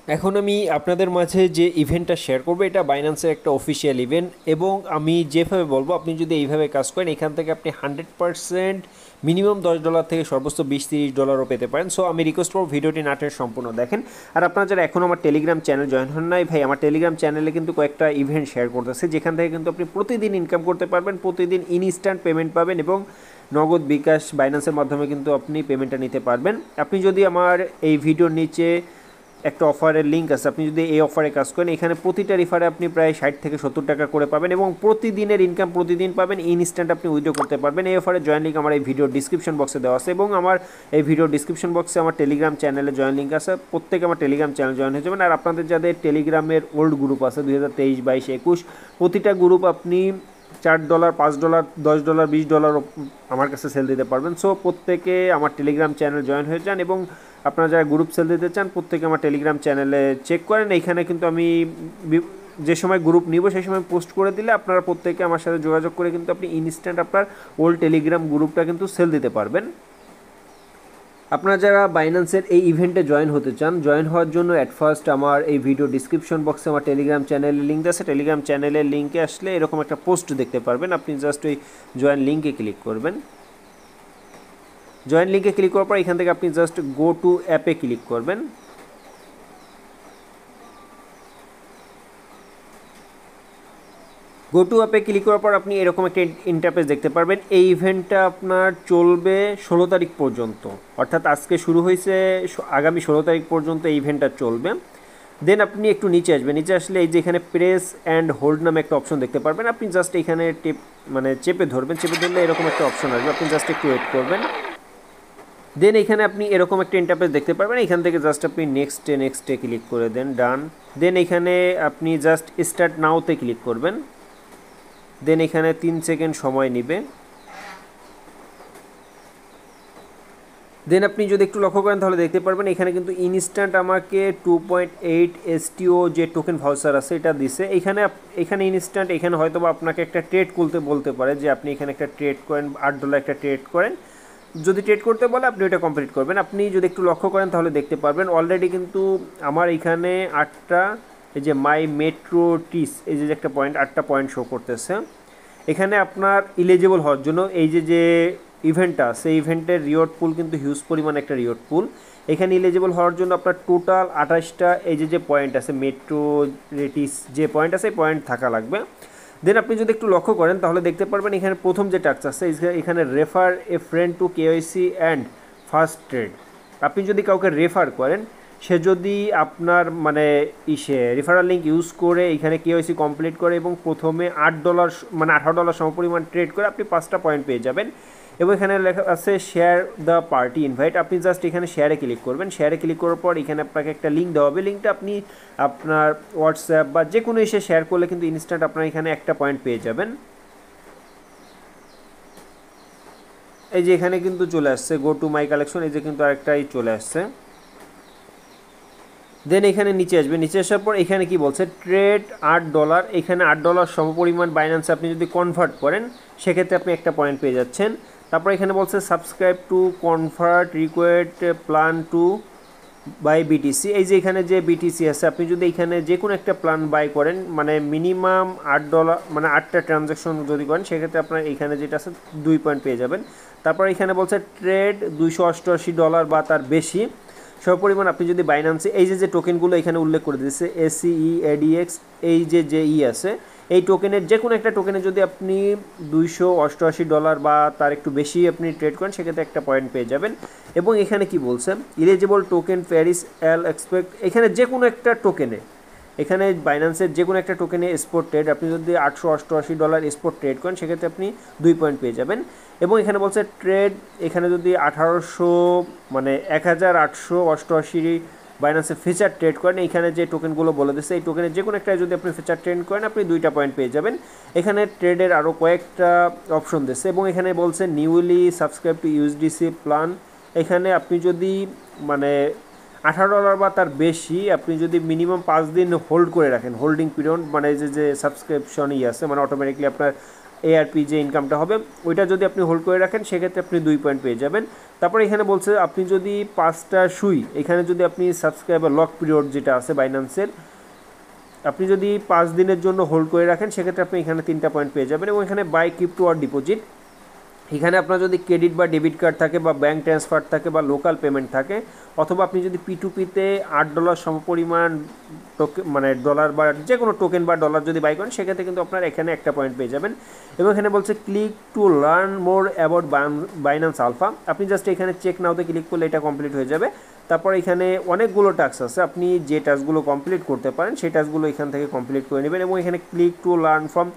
এখন আমি আপনাদের মাঝে যে ইভেন্টটা শেয়ার করবো এটা বাইন্যান্সের একটা অফিসিয়াল ইভেন্ট, এবং আমি যেভাবে বলবো আপনি যদি এইভাবে কাজ করেন এখান থেকে আপনি 100% মিনিমাম $10 থেকে সর্বোচ্চ $20-30 পেতে পারেন। সো আমি রিকোয়েস্ট করবো ভিডিওটি নাটের সম্পূর্ণ দেখেন। আর আপনারা যারা এখন আমার টেলিগ্রাম চ্যানেল জয়েন হন নাই, ভাই আমার টেলিগ্রাম চ্যানেলে কিন্তু কয়েকটা ইভেন্ট শেয়ার করতেছে যেখান থেকে কিন্তু আপনি প্রতিদিন ইনকাম করতে পারবেন, প্রতিদিন ইনস্ট্যান্ট পেমেন্ট পাবেন এবং নগদ বিকাশ বাইন্যান্সের মাধ্যমে কিন্তু আপনি পেমেন্টটা নিতে পারবেন। আপনি যদি আমার এই ভিডিওর নিচে একটা অফারের লিঙ্ক আছে, আপনি যদি এই অফারে কাজ করেন এখানে প্রতিটা রিফারে আপনি প্রায় 60 থেকে 70 টাকা করে পাবেন এবং প্রতিদিনের ইনকাম প্রতিদিন পাবেন, ইনস্ট্যান্ট আপনি উইথড্র করতে পারবেন। এই অফারে জয়েন লিঙ্ক আমার এই ভিডিও ডিসক্রিপশন বক্সে দেওয়া আছে এবং আমার এই ভিডিও ডিসক্রিপশন বক্সে আমার টেলিগ্রাম চ্যানেলে জয়েন লিঙ্ক আছে। প্রত্যেকে আমার টেলিগ্রাম চ্যানেল জয়েন হয়ে যাবেন। আর আপনাদের যাদের টেলিগ্রামের ওল্ড গ্রুপ আছে 2023, 22, 21, প্রতিটা গ্রুপ আপনি $4, $5, $10, $20 আমার কাছে সেল দিতে পারবেন। সো প্রত্যেকে আমার টেলিগ্রাম চ্যানেল জয়েন হয়ে যান এবং আপনারা যারা গ্রুপ সেল দিতে চান প্রত্যেকে আমার টেলিগ্রাম চ্যানেলে চেক করেন। এইখানে কিন্তু আমি যে সময় গ্রুপ নিব সেই সময় পোস্ট করে দিলে আপনারা প্রত্যেকে আমার সাথে যোগাযোগ করে কিন্তু আপনি ইনস্ট্যান্ট আপনার ওল্ড টেলিগ্রাম গ্রুপটা কিন্তু সেল দিতে পারবেন। আপনারা যারা বাইন্যান্সের এই ইভেন্টে জয়েন হতে চান, জয়েন হওয়ার জন্য অ্যাট ফার্স্ট আমার এই ভিডিও ডিসক্রিপশন বক্সে আমার টেলিগ্রাম চ্যানেলের লিঙ্ক আছে। টেলিগ্রাম চ্যানেলের লিঙ্কে আসলে এরকম একটা পোস্ট দেখতে পারবেন, আপনি জাস্ট ওই জয়েন লিঙ্কে ক্লিক করবেন। জয়েন লিঙ্কে ক্লিক করার পর এখান থেকে আপনি জাস্ট গো টু অ্যাপে ক্লিক করবেন। গো টু অ্যাপে ক্লিক করার পর আপনি এরকম একটা ইন্টারফেস দেখতে পারবেন। এই ইভেন্টটা আপনার চলবে 16 তারিখ পর্যন্ত, অর্থাৎ আজকে শুরু হয়েছে, আগামী 16 তারিখ পর্যন্ত এই ইভেন্টটা চলবে। দেন আপনি একটু নিচে আসবেন, নিচে আসলে এই যে এখানে প্রেস অ্যান্ড হোল্ড নামে একটা অপশন দেখতে পারবেন। আপনি জাস্ট এখানে চেপে ধরবেন, চেপে ধরলে এরকম একটা অপশন আসবে, আপনি জাস্ট একটু ওয়েট করবেন। দেন এখানে আপনি এরকম একটা ইন্টারফেস দেখতে পারবেন, এখান থেকে জাস্ট আপনি নেক্সটে ক্লিক করে দেন, ডান। দেন এখানে আপনি জাস্ট স্টার্ট নাওতে ক্লিক করবেন। দেন এখানে 3 সেকেন্ড সময় নেবে। দেন আপনি যদি একটু লক্ষ্য করেন তাহলে দেখতে পারবেন এখানে কিন্তু ইনস্ট্যান্ট আমাকে 2.8 এসটিও যে টোকেন ভাউচার আছে এটা দিছে। এখানে ইনস্ট্যান্ট, এখানে হয়তো বা আপনাকে একটা ট্রেড করতে বলতে পারে যে আপনি এখানে একটা ট্রেড করেন, $8 একটা ট্রেড করেন। যদি ট্রেড করতে বলে আপনি ওটা কমপ্লিট করবেন। আপনি যদি একটু লক্ষ্য করেন তাহলে দেখতে পারবেন অলরেডি কিন্তু আমার এখানে 8টা, এই যে মাই মেট্রো টিস, এই যে একটা পয়েন্ট, 8টা পয়েন্ট শো করতেছে। এখানে আপনার ইলিজিবল হওয়ার জন্য এই যে ইভেন্টটা, সেই ইভেন্টের রিওয়ার্ড পুল কিন্তু হিউজ পরিমাণ একটা রিওয়ার্ড পুল। এখানে ইলিজিবল হওয়ার জন্য আপনার টোটাল 28টা এই যে পয়েন্ট আছে, মেট্রো রেটিস যে পয়েন্ট আছে এই পয়েন্ট থাকা লাগবে। দেন আপনি যদি একটু লক্ষ্য করেন তাহলে দেখতে পারবেন এখানে প্রথম যে টাস্ক আছে এখানে refer a friend to KYC and first trade. আপনি যদি কাউকে রেফার করেন, সে যদি আপনার রেফারাল লিঙ্ক ইউজ করে এখানে কেওয়াইসি কমপ্লিট করে এবং প্রথমে $8 $18 সমপরিমাণ ট্রেড করে আপনি 5টা পয়েন্ট পেয়ে যাবেন। এবং এখানে লেখা আছে শেয়ার দ্য পার্টি ইনভাইট, আপনি জাস্ট এখানে শেয়ারে ক্লিক করবেন। শেয়ারে ক্লিক করার পর এখানে আপনাকে একটা লিঙ্ক দেওয়া হবে, লিঙ্কটা আপনি আপনার হোয়াটসঅ্যাপ বা যে কোনো এসে শেয়ার করলে কিন্তু ইনস্ট্যান্ট আপনার এখানে একটা পয়েন্ট পেয়ে যাবেন। এই যে এখানে কিন্তু চলে আসছে গো টু মাই কালেকশন, এই যে কিন্তু আরেকটাই চলে আসছে। দেন এখানে নিচে আসবে, নিচে আসার পর এখানে কি বলছে ট্রেড $8, এখানে $8 সমপরিমাণ বাইন্যান্সে আপনি যদি কনভার্ট করেন সেক্ষেত্রে আপনি একটা পয়েন্ট পেয়ে যাচ্ছেন। তারপর এখানে বলছে subscribe to convert required plan to buy BTC, এই যে এখানে যে বিটিসি আছে আপনি যদি এখানে যে কোনো একটা প্ল্যান বাই করেন মিনিমাম $8 8টা ট্রানজ্যাকশন যদি করেন সেক্ষেত্রে আপনার এখানে যেটা আছে 2 পয়েন্ট পেয়ে যাবেন। তারপর এখানে বলছে ট্রেড $288 বা তার বেশি সপরিমাণ আপনি যদি বাইন্যান্সে এই যে টোকেনগুলো এখানে উল্লেখ করে দিয়েছে এসিই এডিএক্স, এই যে আছে এই টোকেনের যে কোনো একটা টোকেনে যদি আপনি $288 বা তার একটু বেশি আপনি ট্রেড করেন সেক্ষেত্রে একটা পয়েন্ট পেয়ে যাবেন। এবং এখানে কি বলছে ইলিজিবল টোকেন প্যারিস এল এক্সপেক্ট, এখানে যে কোনো একটা টোকেনে, এখানে বাইন্যান্সের যে কোনো একটা টোকেনে স্পট ট্রেড আপনি যদি $888 স্পট ট্রেড করেন সেক্ষেত্রে আপনি 2 পয়েন্ট পেয়ে যাবেন। এবং এখানে বলছে ট্রেড, এখানে যদি 1888 বাইন্যান্সে ফিচার ট্রেড করেন, এখানে যে টোকেনগুলো বলে দিচ্ছে এই টোকেনের যে কোনো একটা যদি আপনি ফিচার ট্রেড করেন আপনি 2টা পয়েন্ট পেয়ে যাবেন। এখানে ট্রেডের আরও কয়েকটা অপশন দিচ্ছে এবং এখানে বলছে newly subscribe to USDC plan, এখানে আপনি যদি $18 বা তার বেশি আপনি যদি মিনিমাম 5 দিন হোল্ড করে রাখেন, হোল্ডিং পিরিয়ড যে সাবস্ক্রিপশনই আছে অটোমেটিকলি আপনার এআরপি যে ইনকামটা হবে ওইটা যদি আপনি হোল্ড করে রাখেন সেক্ষেত্রে আপনি 2 পয়েন্ট পেয়ে যাবেন। তারপর এখানে বলছে আপনি যদি 5টা সুই এখানে যদি আপনি সাবস্ক্রাইবার লক পিরিয়ড যেটা আছে বাইন্যান্সের, আপনি যদি 5 দিনের জন্য হোল্ড করে রাখেন সেক্ষেত্রে আপনি এখানে 3টা পয়েন্ট পেয়ে যাবেন। এবং এখানে বাই ক্রিপ্টো আর ডিপোজিট, এখানে আপনার যদি ক্রেডিট বা ডেবিট কার্ড থাকে বা ব্যাঙ্ক ট্রান্সফার থাকে বা লোকাল পেমেন্ট থাকে, অথবা আপনি যদি P2P-তে $8 সমপরিমাণ টোকেন মানে ডলার বা যে কোনো টোকেন বা ডলার যদি বাই করেন সেক্ষেত্রে কিন্তু আপনার এখানে একটা পয়েন্ট পেয়ে যাবেন। এবং এখানে বলছে click to learn more about Binance alpha, আপনি জাস্ট এখানে চেক নাওতে ক্লিক করলে এটা কমপ্লিট হয়ে যাবে। তারপর এখানে অনেকগুলো টাস্ক আছে, আপনি যে টাস্কগুলো কমপ্লিট করতে পারেন সেই টাস্কগুলো এখান থেকে কমপ্লিট করে নেবেন। এবং এখানে ক্লিক টু লার্ন ফ্রম,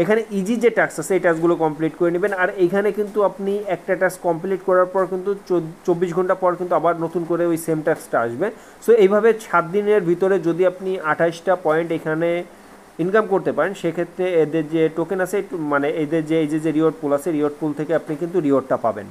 এখানে ইজি যে টাস্ক আছে এই টাস্কগুলো কমপ্লিট করে নেবেন। আর এইখানে কিন্তু আপনি একটা টাস্ক কমপ্লিট করার পর কিন্তু 24 ঘন্টা পর কিন্তু আবার নতুন করে ওই সেম টাস্কটা আসবে। সো এইভাবে 7 দিনের ভিতরে যদি আপনি 28টা পয়েন্ট এখানে ইনকাম করতে পারেন সেক্ষেত্রে এদের যে টোকেন আছে মানে এদের যে এই যে রিওয়ার্ড পুল আছে রিওয়ার্ড পুল থেকে আপনি কিন্তু রিওয়ার্ডটা পাবেন।